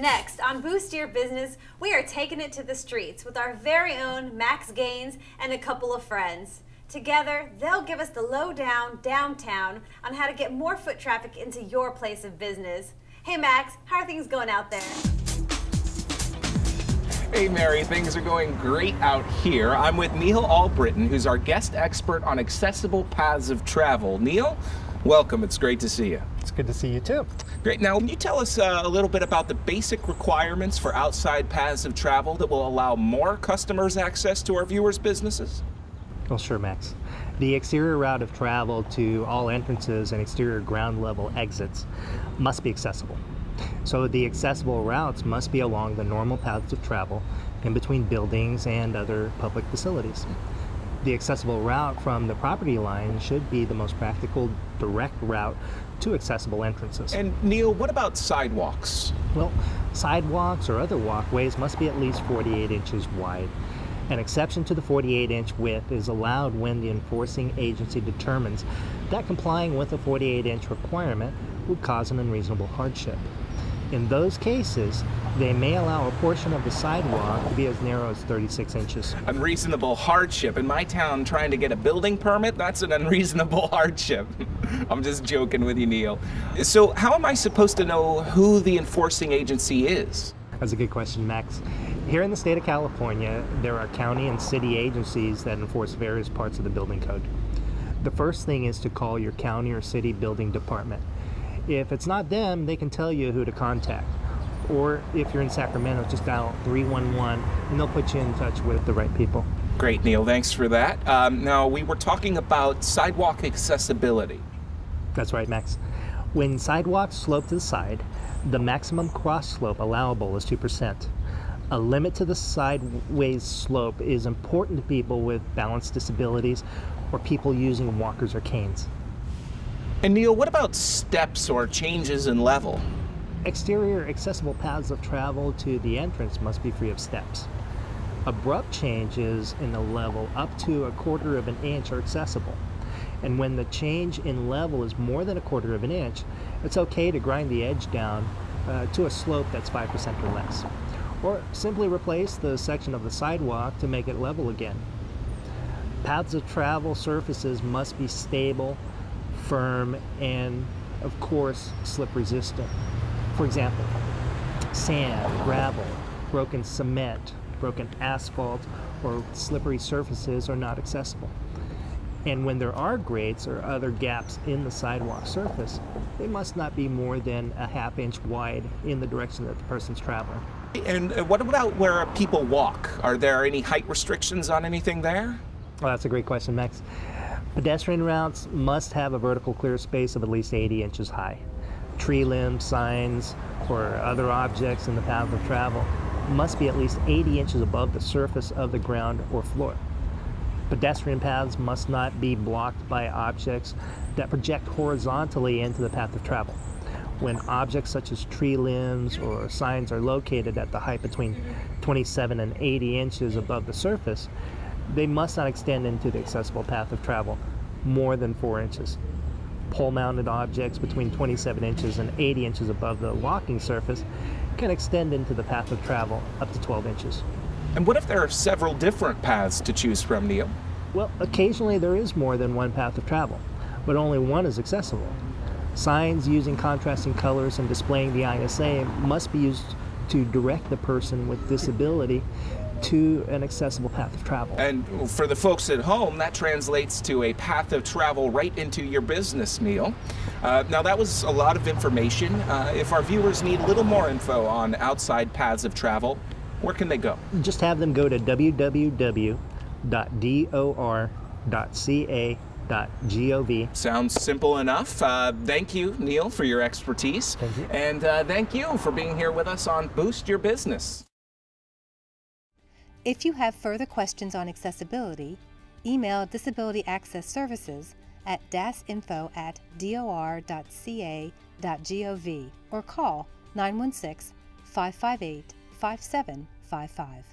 Next, on Boost Your Business, we are taking it to the streets with our very own Max Gaines and a couple of friends. Together, they'll give us the lowdown downtown on how to get more foot traffic into your place of business. Hey Max, how are things going out there? Hey Mary, things are going great out here. I'm with Neil Albritton, who's our guest expert on accessible paths of travel. Neil, welcome. It's great to see you. It's good to see you too. Great. Now, can you tell us a little bit about the basic requirements for outside paths of travel that will allow more customers access to our viewers' businesses? Well, sure, Max. The exterior route of travel to all entrances and exterior ground level exits must be accessible. So the accessible routes must be along the normal paths of travel in between buildings and other public facilities. The accessible route from the property line should be the most practical direct route to accessible entrances. And Neil, what about sidewalks? Well, sidewalks or other walkways must be at least 48 inches wide. An exception to the 48-inch width is allowed when the enforcing agency determines that complying with a 48-inch requirement would cause an unreasonable hardship. In those cases, they may allow a portion of the sidewalk to be as narrow as 36 inches. Unreasonable hardship. In my town, trying to get a building permit, that's an unreasonable hardship. I'm just joking with you, Neil. So how am I supposed to know who the enforcing agency is? That's a good question, Max. Here in the state of California, there are county and city agencies that enforce various parts of the building code. The first thing is to call your county or city building department. If it's not them, they can tell you who to contact. Or if you're in Sacramento, just dial 311 and they'll put you in touch with the right people. Great, Neil. Thanks for that. Now, we were talking about sidewalk accessibility. That's right, Max. When sidewalks slope to the side, the maximum cross slope allowable is 2%. A limit to the sideways slope is important to people with balance disabilities or people using walkers or canes. And Neil, what about steps or changes in level? Exterior accessible paths of travel to the entrance must be free of steps. Abrupt changes in the level up to 1/4 of an inch are accessible. And when the change in level is more than 1/4 of an inch, it's okay to grind the edge down to a slope that's 5% or less. Or simply replace the section of the sidewalk to make it level again. Paths of travel surfaces must be stable, firm, and of course slip resistant. For example, sand, gravel, broken cement, broken asphalt, or slippery surfaces are not accessible. And when there are grates or other gaps in the sidewalk surface, they must not be more than 1/2 inch wide in the direction that the person's traveling. And what about where people walk? Are there any height restrictions on anything there? Well, that's a great question, Max. Pedestrian routes must have a vertical clear space of at least 80 inches high. Tree limbs, signs, or other objects in the path of travel must be at least 80 inches above the surface of the ground or floor. Pedestrian paths must not be blocked by objects that project horizontally into the path of travel. When objects such as tree limbs or signs are located at the height between 27 and 80 inches above the surface, they must not extend into the accessible path of travel more than 4 inches. Pole-mounted objects between 27 inches and 80 inches above the walking surface can extend into the path of travel up to 12 inches. And what if there are several different paths to choose from, Neil? Well, occasionally there is more than one path of travel, but only one is accessible. Signs using contrasting colors and displaying the ISA must be used to direct the person with disability to an accessible path of travel. And for the folks at home, that translates to a path of travel right into your business, Neil. Now that was a lot of information. If our viewers need a little more info on outside paths of travel, where can they go? Just have them go to www.dor.ca.gov. Sounds simple enough. Thank you, Neil, for your expertise. Thank you. And thank you for being here with us on Boost Your Business. If you have further questions on accessibility, email Disability Access Services at dasinfo@dor.ca.gov or call 916-558-5755.